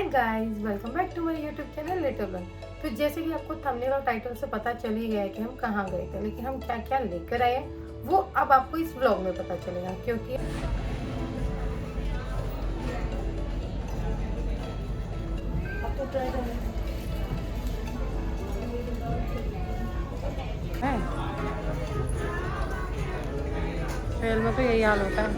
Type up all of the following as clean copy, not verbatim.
Hi guys, welcome back to my YouTube channel little one. तो जैसे कि आपको थंबनेल और टाइटल से पता चल ही गया है कि हम कहाँ गए थे, लेकिन हम क्या क्या लेकर आए हैं वो अब आपको इस व्लॉग में पता चलेगा। क्योंकि अब तो ट्राई करें ट्रेल में तो यही हाल होता है।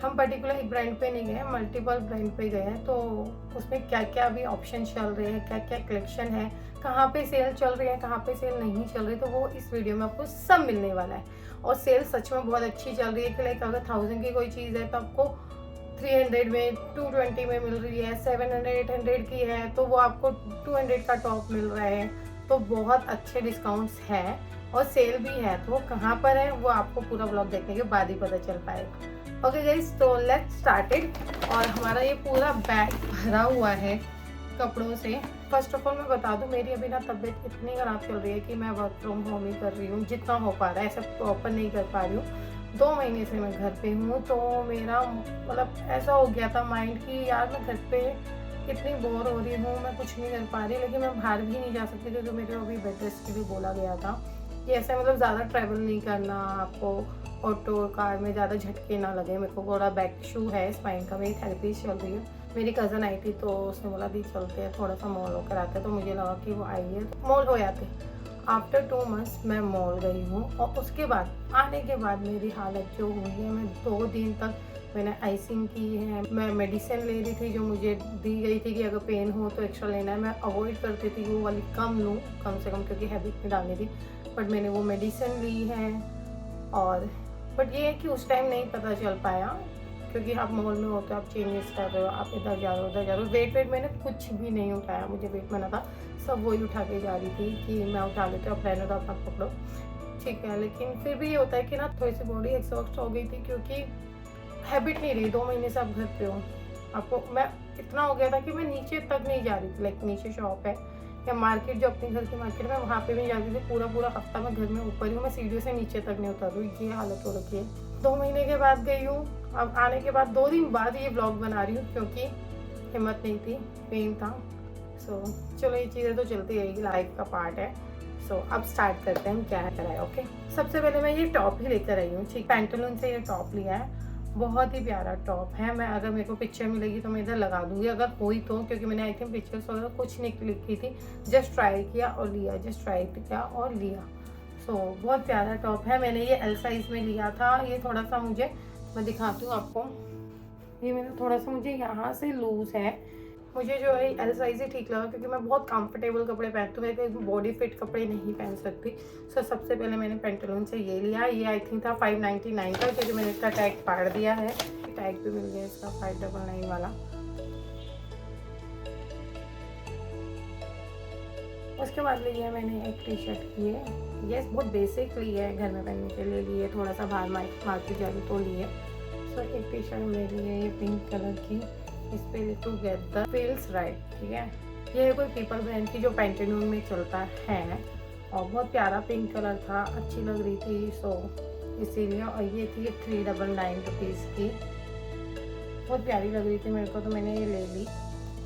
हम पर्टिकुलर एक ब्रांड पे नहीं गए, मल्टीपल ब्रांड पे गए हैं। तो उसमें क्या क्या अभी ऑप्शन चल रहे हैं, क्या क्या कलेक्शन है, कहाँ पे सेल चल रही है, कहाँ पे सेल नहीं चल रही, तो वो इस वीडियो में आपको सब मिलने वाला है। और सेल सच में बहुत अच्छी चल रही है कि लाइक अगर 1000 की कोई चीज़ है तो आपको 300 में, 220 में मिल रही है, 700 800 की है तो वो आपको 200 का टॉप मिल रहा है। तो बहुत अच्छे डिस्काउंट्स हैं और सेल भी है। तो वो कहाँ पर है वो आपको पूरा ब्लॉग देखने के बाद ही पता चल पाएगा। ओके गाइस, तो लेट्स स्टार्टेड। और हमारा ये पूरा बैग भरा हुआ है कपड़ों से। फर्स्ट ऑफ ऑल मैं बता दूं, मेरी अभी ना तबीयत इतनी ख़राब चल रही है कि मैं वर्क फ्रॉम होम ही कर रही हूँ, जितना हो पा रहा है। ऐसा प्रॉपर नहीं कर पा रही हूँ। 2 महीने से मैं घर पे हूँ। तो मेरा मतलब ऐसा हो गया था माइंड कि यार मैं घर पे इतनी बोर हो रही हूँ, मैं कुछ नहीं कर पा रही। लेकिन मैं बाहर भी नहीं जा सकती क्योंकि मेरे अभी बेड रेस्ट के लिए बोला गया था कि ऐसा मतलब ज़्यादा ट्रैवल नहीं करना, आपको ऑटो कार में ज़्यादा झटके ना लगे। मेरे को थोड़ा बैक इशू है स्पाइन का, मेरी थेरेपी चल रही है। मेरी कज़न आई थी तो उसने बोला दी चलते हैं थोड़ा सा मॉल होकर आते हैं। तो मुझे लगा कि वो आई है तो मॉल हो जाते। आफ्टर 2 मंथ्स मैं मॉल गई हूँ और उसके बाद आने के बाद मेरी हालत जो हुई है, मैं 2 दिन तक मैंने आइसिंग की है। मैं मेडिसिन ले रही थी जो मुझे दी गई थी कि अगर पेन हो तो एक्स्ट्रा लेना है। मैं अवॉइड करती थी वो वाली कम लूँ कम से कम, क्योंकि हैबिट में डालनी थी। बट मैंने वो मेडिसिन ली है। और बट ये है कि उस टाइम नहीं पता चल पाया क्योंकि आप मॉल में होते हो, आप चेंजेस कर रहे हो, आप इधर जा रहे हो उधर जा रहे हो। वेट मैंने कुछ भी नहीं उठाया, मुझे वेट मना था, सब वही उठा के जा रही थी कि मैं उठा लेती हूँ, आप रहने दो, अपना पकड़ो, ठीक है। लेकिन फिर भी ये होता है कि ना थोड़ी सी बॉडी एग्जॉस्ट हो गई थी क्योंकि हैबिट नहीं रही। 2 महीने से आप घर पे हो, आपको मैं इतना हो गया था कि मैं नीचे तक नहीं जा रही थी। लाइक नीचे शॉप है या मार्केट जो अपने घर की मार्केट में, वहाँ पे भी जाती थी। पूरा पूरा हफ्ता मैं घर में ऊपर ही हूँ, मैं सीढ़ियों से नीचे तक नहीं उतर रही। ये हालत हो रखी है। 2 महीने के बाद गई हूँ। अब आने के बाद 2 दिन बाद ये ब्लॉग बना रही हूँ क्योंकि हिम्मत नहीं थी, पेन था। सो चलो ये चीज़ें तो चलती रहेगी, लाइफ का पार्ट है। सो अब स्टार्ट करते हैं हम क्या है कराए। ओके, सबसे पहले मैं ये टॉप ही लेकर आई हूँ। ठीक, पैंटालून से ये टॉप लिया है। बहुत ही प्यारा टॉप है। मैं अगर मेरे को पिक्चर मिलेगी तो मैं इधर लगा दूंगी अगर हुई तो, क्योंकि मैंने आई थिंक पिक्चर्स वगैरह कुछ नहीं क्लिक की थी, जस्ट ट्राई किया और लिया, जस्ट ट्राई किया और लिया। सो बहुत प्यारा टॉप है। मैंने ये एल साइज में लिया था। ये थोड़ा सा मुझे, मैं दिखाती हूँ आपको, ये मेरा थोड़ा सा मुझे यहाँ से लूज है। मुझे जो है एल साइज ही ठीक लगा क्योंकि मैं बहुत कंफर्टेबल कपड़े पहनती हूँ, मैं कोई बॉडी फिट कपड़े नहीं पहन सकती। सो सबसे पहले मैंने पेंटालून से ये लिया। ये आई थिंक था 599 का, क्योंकि मैंने इसका टैग फाड़ दिया है। टैग भी मिल गया इसका 599 वाला। उसके बाद लिया मैंने एक टी शर्ट लिए। ये बहुत बेसिक ली है, घर में पहनने के लिए लिए, थोड़ा सा बाहर मार्केट जा रही तो लिए। सो एक टी शर्ट मेरी है ये पिंक कलर की, इस पे टुगेदर फील्स राइट, ठीक है। ये है कोई पीपल ब्रांड की जो पैंटालून में चलता है और बहुत प्यारा पिंक कलर था, अच्छी लग रही थी सो इसीलिए। और ये थी 399 रुपीज़ की, बहुत प्यारी लग रही थी मेरे को तो मैंने ये ले ली।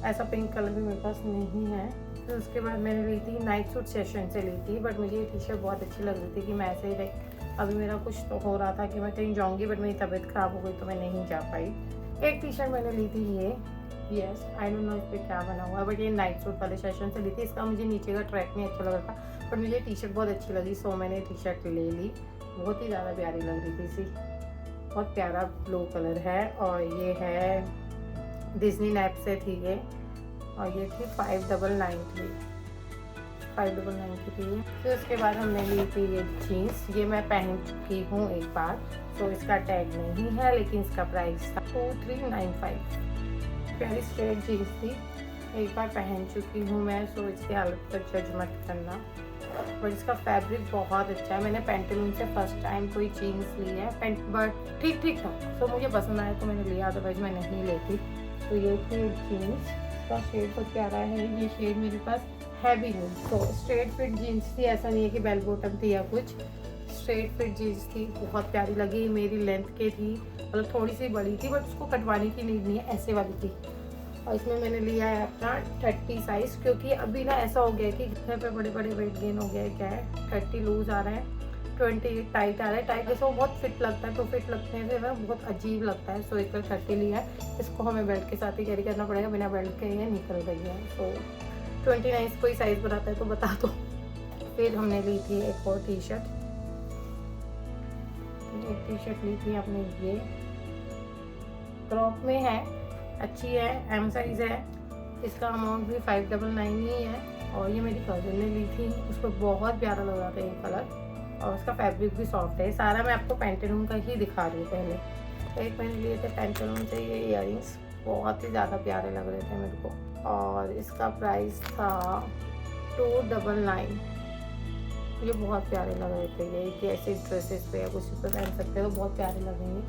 ऐसा पिंक कलर भी मेरे पास नहीं है। फिर तो उसके बाद मैंने ली थी नाइट सूट सेशन से ली थी। बट मुझे ये टी शर्ट बहुत अच्छी लग रही थी कि मैं ऐसे ही अभी मेरा कुछ तो हो रहा था कि मैं कहीं जाऊँगी, बट मेरी तबीयत ख़राब हो गई तो मैं नहीं जा पाई। एक टी शर्ट मैंने ली थी ये, यस आई डोंट नो इस पर क्या बना हुआ है, बट ये नाइट सूट वाले सेशन से ली थी। इसका मुझे नीचे का ट्रैक नहीं अच्छा लग रहा था, बट मुझे टी शर्ट बहुत अच्छी लगी सो मैंने टी शर्ट ले ली। बहुत ही ज़्यादा प्यारी लग रही थी सी, बहुत प्यारा ब्लू कलर है। और ये है डिज्नी नैप से थी ये, और ये थी 599 की थी। फिर उसके बाद हमने ली थी ये जीन्स। ये मैं पहन चुकी हूँ एक बार, तो इसका टैग नहीं है लेकिन इसका प्राइस था 2395। प्यारी स्ट्रेट जीन्स थी, एक बार पहन चुकी हूँ मैं, सो इसकी हालत पर जज मत करना। बट इसका फैब्रिक बहुत अच्छा है। मैंने पेंटालून से फर्स्ट टाइम कोई जीन्स ली है, बट ठीक ठीक था, सो मुझे पसंद आया तो मैंने लिया, अदरवाइज मैं नहीं लेती। तो ये थी जीन्स, इसका शेड बहुत प्यारा है, ये शेड मेरे पास है भी नहीं। तो स्ट्रेट फिट जीन्स थी, ऐसा नहीं है कि बेल बॉटम थी या कुछ, स्ट्रेट फिट जीन्स थी, बहुत प्यारी लगी, मेरी लेंथ के थी, मतलब थोड़ी सी बड़ी थी बट उसको कटवाने की नीड नहीं है, ऐसे वाली थी। और इसमें मैंने लिया है अपना 30 साइज़, क्योंकि अभी ना ऐसा हो गया है कि इतने पे बड़े बड़े वेट गेन हो गया है, क्या है 30 लूज़ आ रहा है, 28 टाइट आ रहा है। टाइट जैसे वो बहुत फिट लगता है, तो फिट लगने से ना बहुत अजीब लगता है। सो इसका 30 लिया है, इसको हमें बेल्ट के साथ ही कैरी करना पड़ेगा, बिना बेल्ट के ये निकल रही है। सो 29 कोई साइज़ बनाता है तो बता दो। फिर हमने ली थी एक और टी शर्ट, एक टी शर्ट ली थी आपने, ये क्रॉप में है, अच्छी है, एम साइज़ है, इसका अमाउंट भी 599 ही है। और ये मेरी कज़न ने ली थी, उसको बहुत प्यारा लग रहा था ये कलर, और उसका फैब्रिक भी सॉफ्ट है। सारा मैं आपको पैंटालून का ही दिखा रही हूँ। पहले एक मैंने लिए थे पैंटालून से ये इयररिंग्स, बहुत ही ज़्यादा प्यारे लग रहे थे मेरे को, और इसका प्राइस था 299। ये बहुत प्यारे लग रहे थे, ये कि ऐसे ड्रेसेस पे या कुछ पे पहन सकते हो, बहुत प्यारे लगेंगे।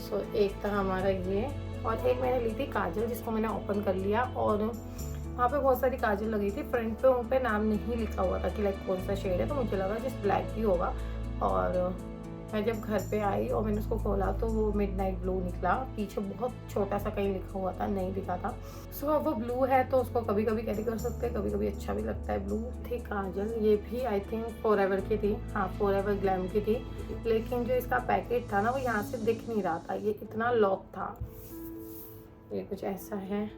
सो एक था हमारा ये, और एक मैंने ली थी काजल, जिसको मैंने ओपन कर लिया, और वहाँ पे बहुत सारी काजल लगी थी, फ्रंट पे उन पे नाम नहीं लिखा हुआ था कि लाइक कौन सा शेड है, तो मुझे लगा जिस ब्लैक ही होगा। और मैं जब घर पे आई और मैंने उसको खोला तो वो मिडनाइट ब्लू निकला, पीछे बहुत छोटा सा कहीं लिखा हुआ था, नहीं दिखा था। सो अब वो ब्लू है तो उसको कभी कभी कैरी कर सकते हैं, कभी कभी अच्छा भी लगता है। ब्लू थी काजल, ये भी आई थिंक फॉरएवर की थी, हाँ फॉरएवर ग्लैम की थी, लेकिन जो इसका पैकेट था ना वो यहाँ से दिख नहीं रहा था, ये इतना लॉक था। ये कुछ ऐसा है,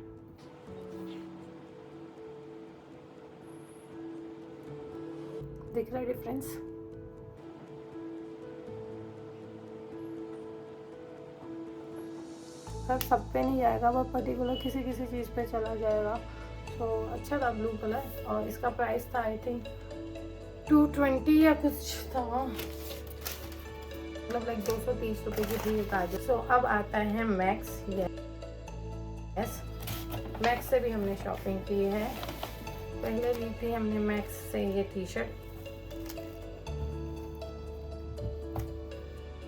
दिख रहा है डिफरेंस? सब पे नहीं जाएगा, वो पर्टिकुलर किसी किसी चीज़ पे चला जाएगा। तो अच्छा था ब्लू कलर, और इसका प्राइस था आई थिंक 220 या कुछ था, मतलब लाइक 230 रुपये की थी ये काजल। सो अब आता है मैक्स। यस, मैक्स से भी हमने शॉपिंग की है। पहले ली थी हमने मैक्स से ये टी शर्ट,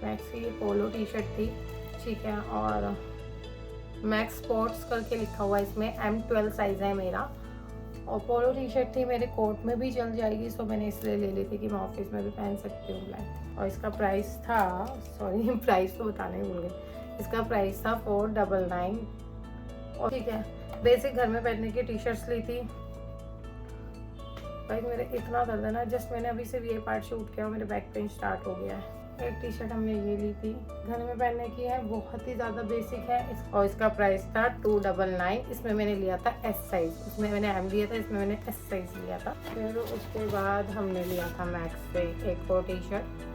मैक्स की ये पोलो टी शर्ट थी, ठीक है, और मैक्स स्पोर्ट्स करके लिखा हुआ है इसमें, M12 साइज़ है मेरा, और पोलो टी शर्ट थी, मेरे कोट में भी चल जाएगी, सो मैंने इसलिए ले ली थी कि मैं ऑफिस में भी पहन सकती हूँ ब्लैक। और इसका प्राइस था, सॉरी प्राइस तो बताना ही भूल गई, इसका प्राइस था 499। और ठीक है, बेसिक घर में पहनने की टी शर्ट्स ली थी। भाई मेरे इतना दर्द है ना, जस्ट मैंने अभी से ये पार्ट शूट किया, मेरे बैक पेन स्टार्ट हो गया है। एक टी शर्ट हमने ये ली थी, घर में पहनने की है, बहुत ही ज़्यादा बेसिक है, और इसका प्राइस था 299। इसमें मैंने लिया था S साइज़, उसमें मैंने M लिया था, इसमें मैंने S साइज़ लिया था। फिर उसके बाद हमने लिया था मैक्स से एक और टी शर्ट,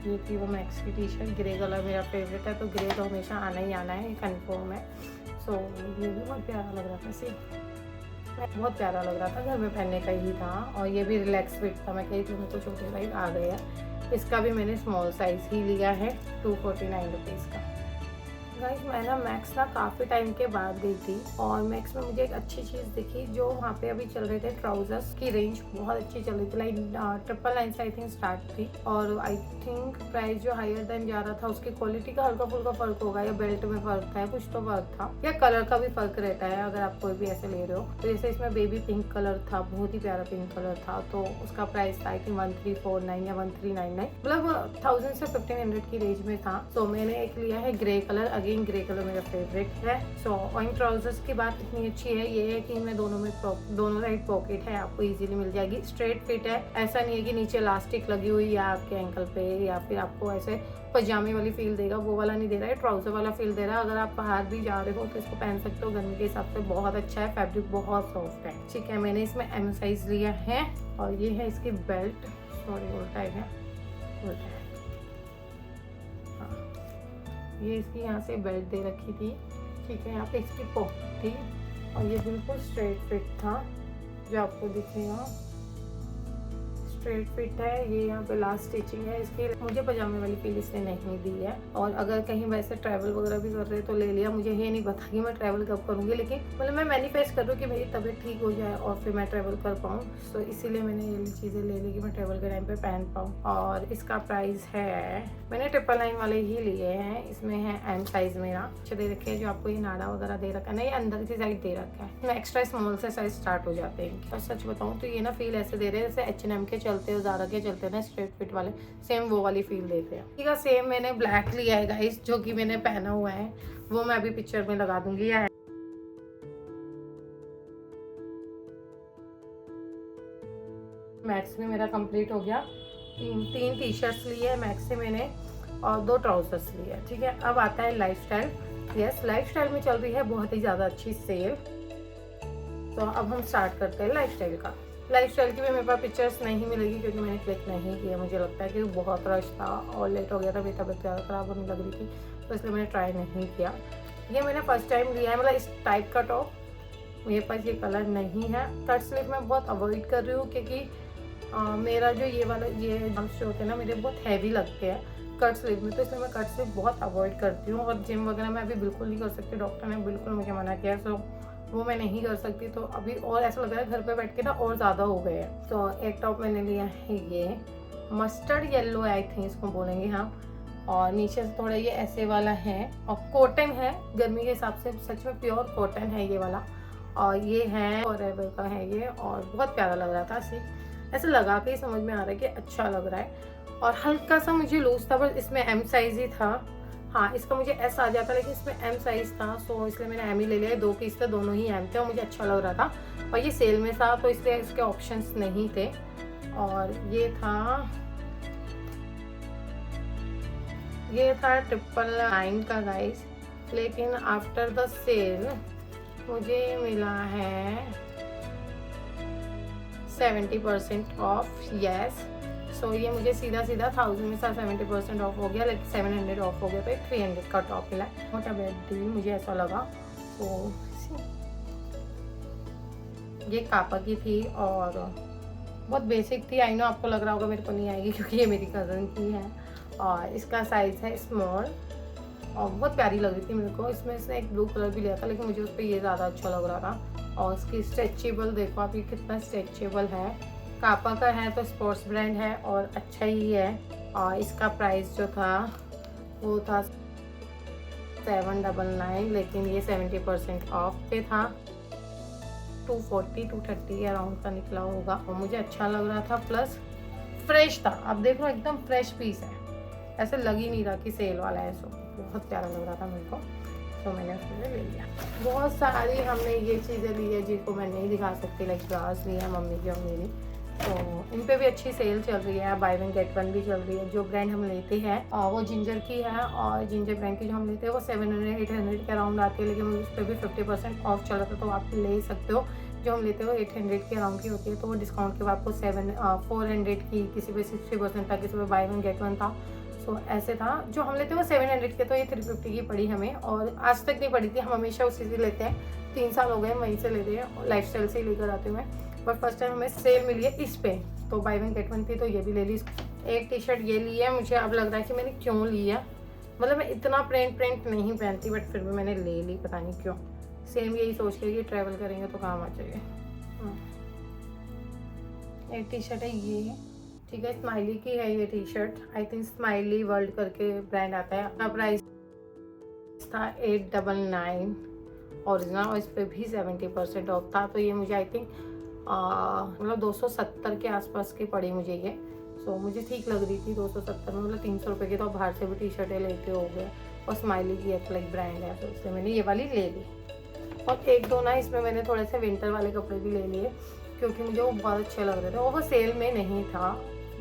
ये थी वो मैक्स की टी शर्ट, ग्रे कलर मेरा फेवरेट है, तो ग्रे तो हमेशा आना ही आना है, ये कन्फर्म है। सो ये भी बहुत प्यारा लग रहा था, बहुत प्यारा लग रहा था, घर में पहनने का ही था, और ये भी रिलैक्स फिट था। मैं कही थी मेरे को छोटे साइज आ गए हैं, इसका भी मैंने स्मॉल साइज़ ही लिया है, 249 रुपीज़ का। गाइस मैं ना मैक्स ना काफ़ी टाइम के बाद गई थी, और मैक्स में मुझे एक अच्छी चीज़ दिखी, जो वहाँ पे अभी चल रहे थे ट्राउजर्स की रेंज बहुत अच्छी चल रही थी, लाइक 999 से आई थिंक स्टार्ट थी, और आई थिंक प्राइस जो हायर देन जा रहा था, उसकी क्वालिटी का हल्का फुल्का फ़र्क होगा, या बेल्ट में फ़र्क था, कुछ तो फ़र्क था, या कलर का भी फ़र्क रहता है अगर आप कोई भी ऐसे ले रहे हो। तो जैसे इसमें बेबी पिंक कलर था, बहुत ही प्यारा पिंक कलर था, तो उसका प्राइस था आई थिंक 1349 या 1399, मतलब 1000 से 1500 की रेंज में था। तो मैंने एक लिया है grey colour, again grey colour मेरा फेवरेट है। सो इन ट्राउजर्स की बात इतनी अच्छी है, ये है कि इनमें दोनों साइड पॉकेट है, आपको इजीली मिल जाएगी, स्ट्रेट फिट है, ऐसा नहीं है कि नीचे इलास्टिक लगी हुई है आपके एंकल पे, या फिर आपको ऐसे पजामे वाली फील देगा, वो वाला नहीं दे रहा है, ट्राउजर वाला फील दे रहा है। अगर आप बाहर भी जा रहे हो तो इसको पहन सकते हो, गर्मी के हिसाब से बहुत अच्छा है, फैब्रिक बहुत सॉफ्ट है, ठीक है। मैंने इसमें M साइज लिया है, और ये है इसकी बेल्ट, सॉरी उल्टा है, उल्टा है, ये इसकी यहाँ से बेल्ट दे रखी थी, ठीक है, यहाँ पे इसकी पॉकेट थी, और ये बिल्कुल स्ट्रेट फिट था, जो आपको दिखेगा स्ट्रेट फिट है, ये यहाँ पे लास्ट स्टिचिंग है। इसकी मुझे पजामे वाली फील इसने नहीं दी है, और अगर कहीं वैसे ट्रैवल वगैरह भी कर रहे तो ले लिया। मुझे ये नहीं पता कि मैं ट्रैवल कब करूँगी, लेकिन मतलब मैं मैनिफेस्ट कर दूँ कि मेरी तबीयत ठीक हो जाए और फिर मैं ट्रैवल कर पाऊँ। सो इसीलिए मैंने ये चीज़ें ले ली कि मैं ट्रैवल के टाइम पे पहन पाऊँ। और इसका प्राइस है, मैंने 999 वाले ही लिए हैं। इसमें है एम साइज मेरा, अच्छा दे रखे हैं, जो आपको ये नाड़ा वगैरह दे रखा है ना, ये अंदर की साइड दे रखा है। मैं एक्स्ट्रा स्मॉल से साइज स्टार्ट हो जाते हैं। और सच बताऊँ तो ये ना फील ऐसे दे रहे हैं जैसे H&M के चलते हो, ज़ारा के चलते हैं ना स्ट्रेट फिट वाले, सेम वो वाली फील देते हैं। ठीक है, सेम मैंने ब्लैक लिया है गाइस, जो कि मैंने पहना हुआ है, वो मैं अभी पिक्चर में लगा दूंगी। मैक्स में मेरा कंप्लीट हो गया। तीन टी शर्ट्स लिए है मैक्स से मैंने, और 2 ट्राउजर्स लिए है। ठीक है, अब आता है लाइफस्टाइल। यस, लाइफस्टाइल में चल रही है बहुत ही ज़्यादा अच्छी सेल। तो अब हम स्टार्ट करते हैं लाइफस्टाइल का। लाइफस्टाइल की भी मेरे पास पिक्चर्स नहीं मिलेगी क्योंकि मैंने क्लिक नहीं किया। मुझे लगता है कि बहुत रश था और लेट हो गया था, मेरी तबीयत ज़्यादा ख़राब होने लग रही थी, तो इसलिए मैंने ट्राई नहीं किया। ये मैंने फर्स्ट टाइम लिया है, मतलब इस टाइप का टॉप मेरे पास ये कलर नहीं है। कट स्लीव मैं बहुत अवॉइड कर रही हूँ क्योंकि मेरा जो ये वाला ये जम्प्स जो होते हैं ना, मेरे बहुत हैवी लगते हैं कट स्लीव में, तो इसलिए मैं कट स्लीव बहुत अवॉइड करती हूँ। और जिम वगैरह में अभी बिल्कुल नहीं कर सकती, डॉक्टर ने बिल्कुल मुझे मना किया, सो वो मैं नहीं कर सकती। तो अभी और ऐसा लग रहा है घर पे बैठ के ना और ज़्यादा हो गए हैं। तो एक टॉप मैंने लिया है ये मस्टर्ड येलो, आई थिंक इसको बोलेंगे हम, और नीचे से थोड़ा ये ऐसे वाला है, और कॉटन है गर्मी के हिसाब से, सच में प्योर कॉटन है ये वाला। और ये है फॉरएवर का है ये, और बहुत प्यारा लग रहा था। ऐसे लगा के ही समझ में आ रहा है कि अच्छा लग रहा है। और हल्का सा मुझे लूज था, बस इसमें एम साइज ही था। हाँ, इसका मुझे एस आ जाता, लेकिन इसमें एम साइज था, सो इसलिए मैंने एम ही ले लिया। 2 पीस थे, दोनों ही एम थे और मुझे अच्छा लग रहा था, और ये सेल में था तो इसलिए इसके ऑप्शंस नहीं थे। और ये था 999 का गाइस, लेकिन आफ्टर द सेल मुझे मिला है 70% ऑफ। यस, सो ये मुझे सीधा 1000 में से 70% ऑफ हो गया, लाइक 700 ऑफ हो गया, तो 300 का टॉप मिला। मोटा बैड डील मुझे ऐसा लगा। तो ये कापा की थी और बहुत बेसिक थी। आई नो आपको लग रहा होगा मेरे को नहीं आएगी क्योंकि ये मेरी कज़न की है, और इसका साइज़ है स्मॉल, और बहुत प्यारी लग रही थी मेरे को। इसमें इसने एक ब्लू कलर भी लिया था, लेकिन मुझे उस पर ये ज़्यादा अच्छा लग रहा था। और इसकी स्ट्रेचेबल देखो आप, ये कितना स्ट्रेचेबल है। कापा का है तो स्पोर्ट्स ब्रांड है और अच्छा ही है। और इसका प्राइस जो था वो था 799, लेकिन ये 70% ऑफ पे था। 240-230 के अराउंड का निकला होगा, और मुझे अच्छा लग रहा था, प्लस फ्रेश था। आप देख लो एकदम फ्रेश पीस है, ऐसे लग ही नहीं रहा कि सेल वाला है। सो बहुत प्यारा लग रहा था मेरे को, तो मैंने उसमें ले लिया। बहुत सारी हमने ये चीज़ें ली है जिनको मैं नहीं दिखा सकती, लाइक ब्रास ली है मम्मी की और मेरी, तो इन पे भी अच्छी सेल चल रही है। बाय वन गेट वन भी चल रही है। जो ब्रांड हम लेते हैं वो जिंजर की है, और जिंजर ब्रांड की जो हम लेते हैं वो 700-800 के अराउंड आती है, लेकिन उस पर भी 50% ऑफ चल रहा था, तो आप ले सकते हो। जो हम लेते हो 800 के अराउंड की होती है, तो वो डिस्काउंट के बाद आपको 400 की, किसी पे 60% था, किसी पे बाय वन गेट वन था। सो ऐसे था। जो हम लेते हैं वो 700 के, तो ये 350 की पड़ी हमें, और आज तक नहीं पड़ी थी। हम हमेशा उसी से लेते हैं, 3 साल हो गए वहीं से लेते हैं, लाइफ स्टाइल से ही लेकर आते हुए। बट फर्स्ट टाइम हमें सेल मिली है इस पे, तो बाय वन गेट वन थी, तो ये भी ले ली। एक टी शर्ट ये ली है, मुझे अब लग रहा है कि मैंने क्यों लिया, मतलब मैं इतना प्रिंट नहीं पहनती, बट फिर भी मैंने ले ली, पता नहीं क्यों। सेम यही सोच के कि ट्रैवल करेंगे तो काम आ जाएगा। एक टी शर्ट है ये, ठीक है, स्माइली की है ये T shirt. I think smiley world करके ब्रांड आता है। अपना प्राइस था 899 ओरिजिनल, और इस पर भी 70% ऑफ था। तो ये मुझे आई थिंक मतलब 270 के आसपास की पड़ी मुझे ये। सो मुझे ठीक लग रही थी 270 में, मतलब 300 रुपये की, तो बाहर से भी टी शर्टें लेते हो गए, और स्माइली की एक लाइक ब्रांड है, तो इसलिए मैंने ये वाली ले ली। और 1-2 ना इसमें मैंने थोड़े से विंटर वाले कपड़े भी ले लिए, क्योंकि मुझे वो बहुत अच्छे लग रहे थे, और वो सेल में नहीं था,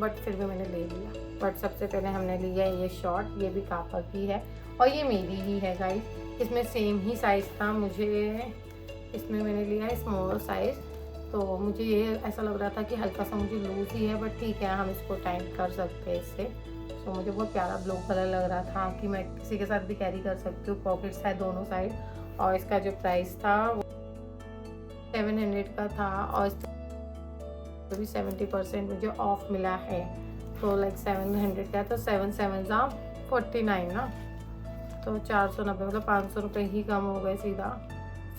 बट फिर भी मैंने ले लिया। बट सबसे पहले हमने लिया ये शॉर्ट, ये भी कापा की है, और ये मेरी ही है गाइस। इसमें सेम ही साइज़ था मुझे, इसमें मैंने लिया है स्मॉल साइज़। तो मुझे ये ऐसा लग रहा था कि हल्का सा मुझे लूज ही है, बट ठीक है, हम इसको टाइट कर सकते हैं इससे। तो मुझे बहुत प्यारा ब्लू कलर लग रहा था कि मैं किसी के साथ भी कैरी कर सकती हूँ। पॉकेट्स है दोनों साइड, और इसका जो प्राइस था वो 700 का था, और अभी 70% मुझे ऑफ मिला है, तो लाइक 700 का, तो 7 7 49 ना, तो 490 मतलब 500 रुपये ही कम हो गए सीधा।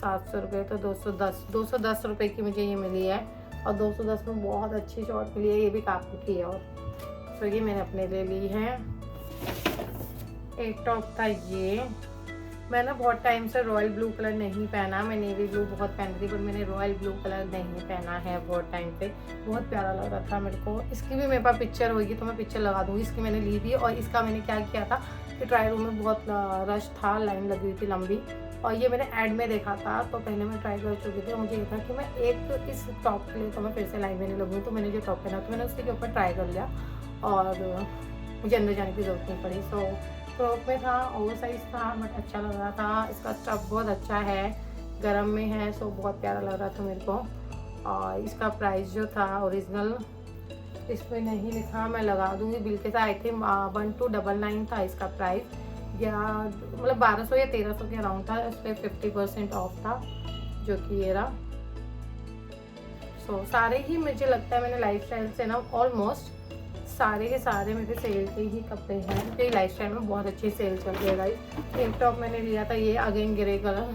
700 रुपये तो 210 रुपये की मुझे ये मिली है, और 210 में बहुत अच्छी शॉर्ट मिली है, ये भी काफ़ी की है। और तो ये मैंने अपने लिए ली है। एक टॉप था ये, मैं ना बहुत टाइम से रॉयल ब्लू कलर नहीं पहना, मैं नेवी ब्लू बहुत पहनती थी, पर मैंने रॉयल ब्लू कलर नहीं पहना है बहुत टाइम पे। बहुत प्यारा लग रहा था मेरे को। इसकी भी मेरे पास पिक्चर होगी तो मैं पिक्चर लगा दूँगी। इसकी मैंने ली थी, और इसका मैंने क्या किया था कि ट्राई रूम में बहुत रश था, लाइन लगी हुई थी लंबी, और ये मैंने ऐड में देखा था, तो पहले मैं ट्राई कर चुकी थी। और मुझे ये था कि मैं एक इस टॉप के लिए तो मैं फिर से लाइन में नहीं लगूँ, तो मैंने जो टॉप पहना तो मैंने उसके ऊपर ट्राई कर लिया, और मुझे अंदर जाने की ज़रूरत नहीं पड़ी। सो फ्रॉक में था, ओवर साइज़ था, बट अच्छा लग रहा था। इसका स्टफ बहुत अच्छा है, गरम में है, सो बहुत प्यारा लग रहा था मेरे को। और इसका प्राइस जो था ओरिजिनल इस पर नहीं लिखा, मैं लगा दूँगी बिल के साथ। आई थिंक 1299 था इसका प्राइस, या मतलब 1200 या 1300 के अराउंड था। इस पर 50% ऑफ था, जो कि ये रहा। सो सारे ही मुझे लगता है मैंने लाइफस्टाइल से ना ऑलमोस्ट सारे के सारे मेरे सेल के ही कपड़े हैं, क्योंकि लाइफस्टाइल में बहुत अच्छी सेल चल रही है गाइस। एक टॉप मैंने लिया था, ये अगेन ग्रे कलर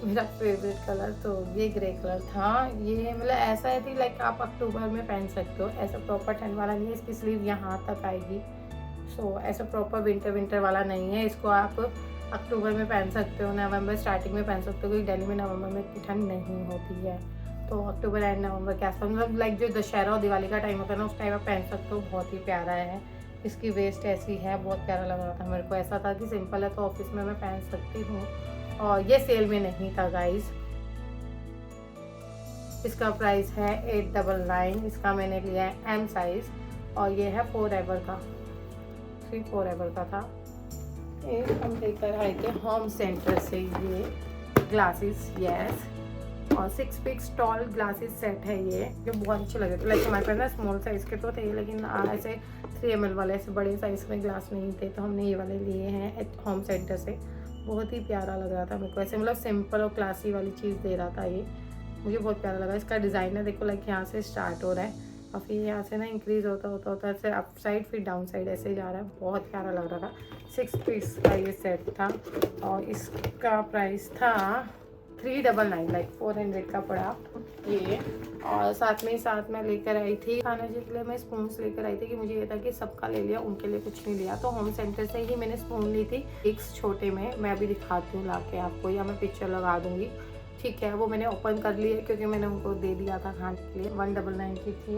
मेरा फेवरेट कलर, तो ये ग्रे कलर था। ये मतलब ऐसा है कि लाइक आप अक्टूबर में पहन सकते हो, ऐसा प्रॉपर ठंड वाला नहीं है। इसकी स्लीव यहाँ तक आएगी, सो ऐसा प्रॉपर विंटर वाला नहीं है। इसको आप अक्टूबर में पहन सकते हो, नवंबर स्टार्टिंग में पहन सकते हो, क्योंकि दिल्ली में नवंबर में इतनी ठंड नहीं होती है। तो अक्टूबर एंड नवंबर के आसपास, मतलब लाइक जो दशहरा और दिवाली का टाइम होता है ना, उस टाइम आप पहन सकते हो। बहुत ही प्यारा है। इसकी वेस्ट ऐसी है, बहुत प्यारा लग रहा था मेरे को। ऐसा था कि सिंपल है तो ऑफिस में मैं पहन सकती हूँ, और ये सेल में नहीं था गाइस। इसका प्राइस है 899। इसका मैंने लिया है एम साइज़, और ये है फॉरएवर का, 3 फॉरएवर का था। एक हम लेकर आए थे होम सेंटर से ये ग्लासेस, यस, और 6 पिक्स टॉल ग्लासेस सेट है ये, जो बहुत अच्छे लगे थे। लाइक हमारे पास ना स्मॉल साइज़ के तो थे, लेकिन ऐसे 3 ml वाले ऐसे बड़े साइज़ में ग्लास नहीं थे, तो हमने ये वाले लिए हैं होम सेंटर से। बहुत ही प्यारा लग रहा था मेरे को, ऐसे मतलब सिंपल और क्लासी वाली चीज़ दे रहा था ये, मुझे बहुत प्यारा लगा। इसका डिज़ाइन है देखो, लाइक यहाँ से स्टार्ट हो रहा है, और फिर यहाँ से ना इंक्रीज़ होता ऐसे अप साइड, फिर डाउन साइड ऐसे जा रहा है। बहुत प्यारा लग रहा था। 6 पीस का ये सेट था, और इसका प्राइस था 399, लाइक 400 का पड़ा ये। और साथ में लेकर आई थी खाना जी के लिए, मैं स्पून्स लेकर आई थी, कि मुझे ये था कि सबका ले लिया, उनके लिए कुछ नहीं लिया। तो होम सेंटर से ही मैंने स्पून ली थी, एक छोटे में। मैं अभी दिखाती हूँ ला के आपको, या मैं पिक्चर लगा दूँगी, ठीक है। वो मैंने ओपन कर ली है, क्योंकि मैंने उनको दे दिया था खाने के लिए। 199 की थी,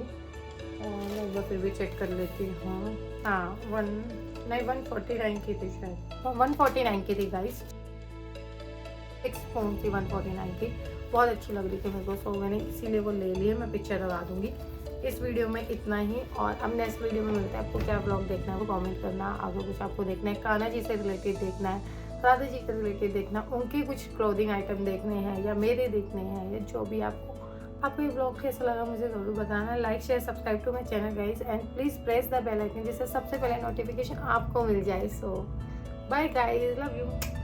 और एक बार फिर भी चेक कर लेती हूँ। हाँ 149 की थी शायद, 149 की थी गाइस। 6 स्पून थी, 149 की। बहुत अच्छी लग रही थी मेरे को, सो मैंने इसीलिए वो ले लिए। मैं पिक्चर लगा दूंगी। इस वीडियो में इतना ही, और अब नेक्स्ट वीडियो में मिलता है। आपको क्या ब्लॉग देखना है वो कमेंट करना। आगे कुछ आपको देखना है, कान्हा जी से रिलेटेड देखना है, राधा जी से रिलेटेड देखना, उनके कुछ क्लोथिंग आइटम देखने हैं, या मेरे देखने हैं, या जो भी आपको ये ब्लॉग कैसा लगा मुझे ज़रूर बताना। Like share subscribe to my channel guys, and please press the bell icon, जिससे सबसे पहले नोटिफिकेशन आपको मिल जाए। So bye guys, love you.